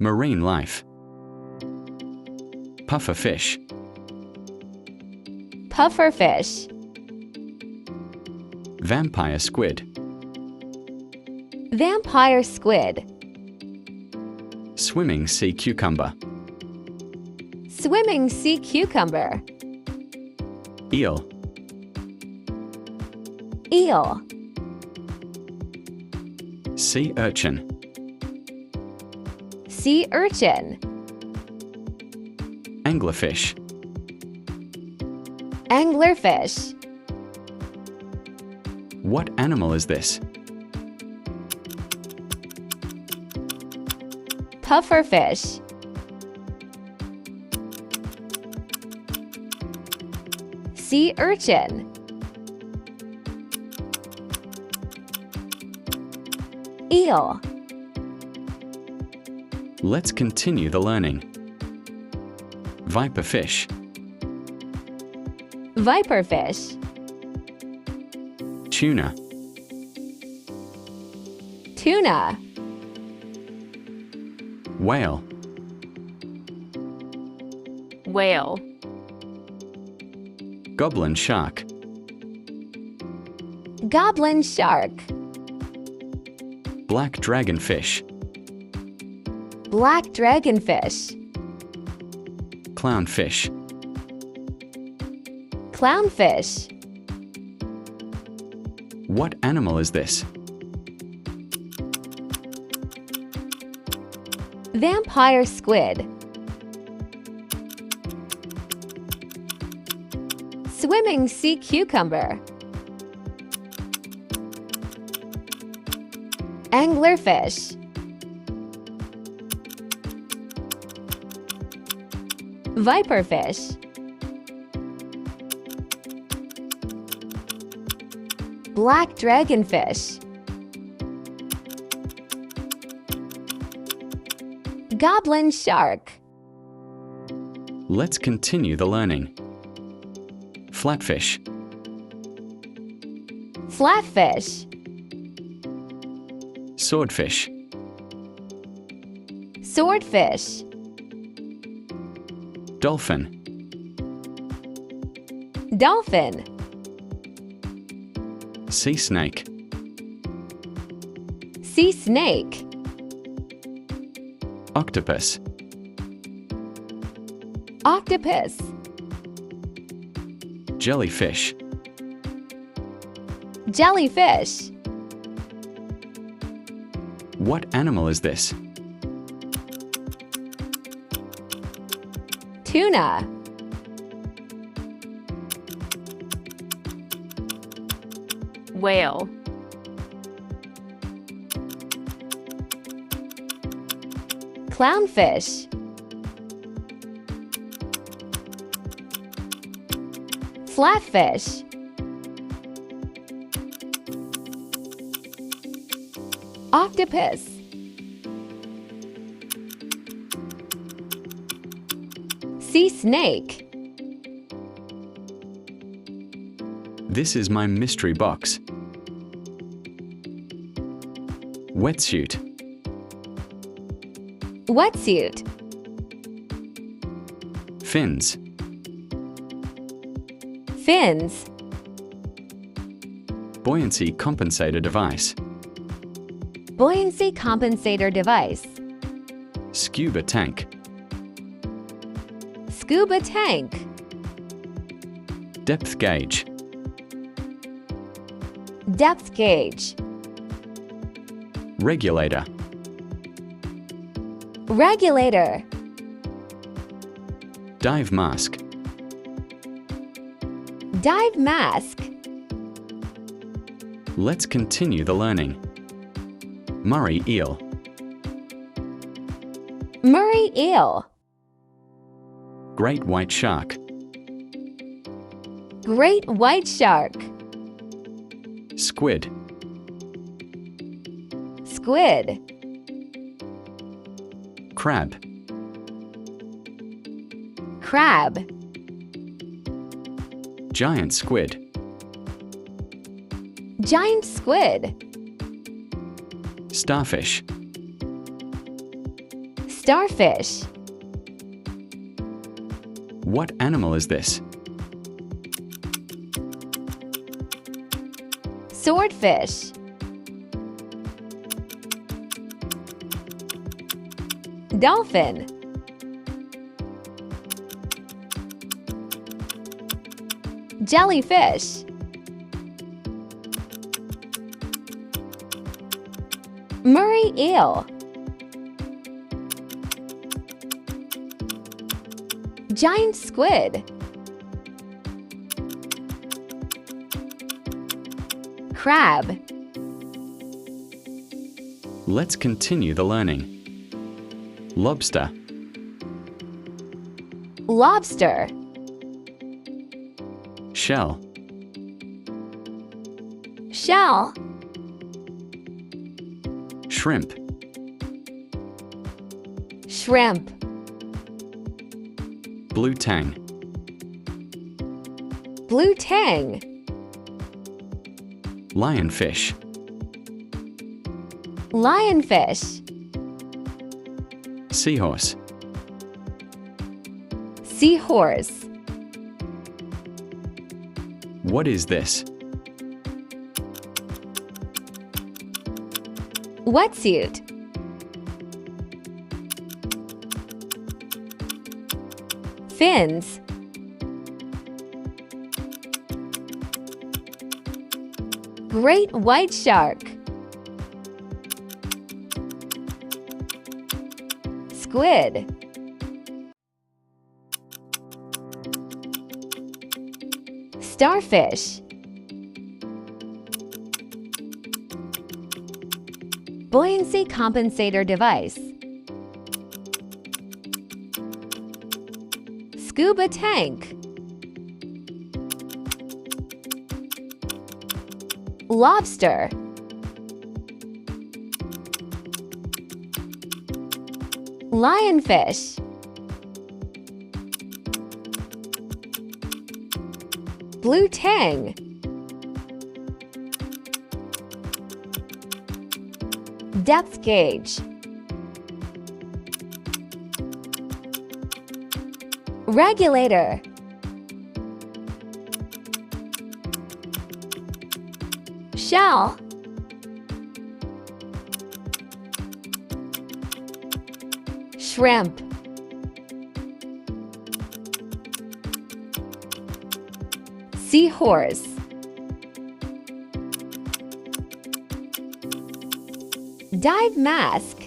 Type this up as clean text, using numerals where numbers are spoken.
Marine life. Pufferfish. Pufferfish. Vampire squid. Vampire squid. Swimming sea cucumber. Swimming sea cucumber. Eel. Eel. Sea urchin. Sea urchin. Anglerfish. Anglerfish. What animal is this? Pufferfish. Sea urchin. Eel. Let's continue the learning. Viperfish. Viperfish. Tuna. Tuna. Whale. Whale. Goblin shark. Goblin shark. Black dragonfish. Black dragonfish. Clownfish. Clownfish. What animal is this? Vampire squid. Swimming sea cucumber. Anglerfish. Viperfish. Black dragonfish. Goblin shark. Let's continue the learning. Flatfish. Flatfish. Swordfish. Swordfish. Dolphin. Dolphin. Sea snake. Sea snake. Octopus. Octopus. Jellyfish. Jellyfish. What animal is this? Tuna. Whale. Clownfish. Flatfish. Octopus. Sea snake. This is my mystery box. Wetsuit. Wetsuit. Fins. Fins. Buoyancy compensator device. Buoyancy compensator device. Scuba tank. Scuba tank. Depth gauge. Depth gauge. Regulator. Regulator. Dive mask. Dive mask. Let's continue the learning. Murray eel. Murray eel. Great white shark. Great white shark. Squid. Squid. Crab. Crab. Giant squid. Giant squid. Starfish. Starfish. What animal is this? Swordfish. Dolphin. Jellyfish. Murray eel. Giant squid. Crab. Let's continue the learning. Lobster, Lobster. shell, Shell. shrimp, Shrimp. blue tang, Blue tang. lionfish, Lionfish. seahorse, Seahorse. what is this? Wetsuit. Fins. Great white shark. Squid. Starfish. Buoyancy compensator device. Scuba tank. Lobster. Lionfish. Blue tang. Depth gauge. Regulator. Shell. Shrimp. Seahorse. Dive mask.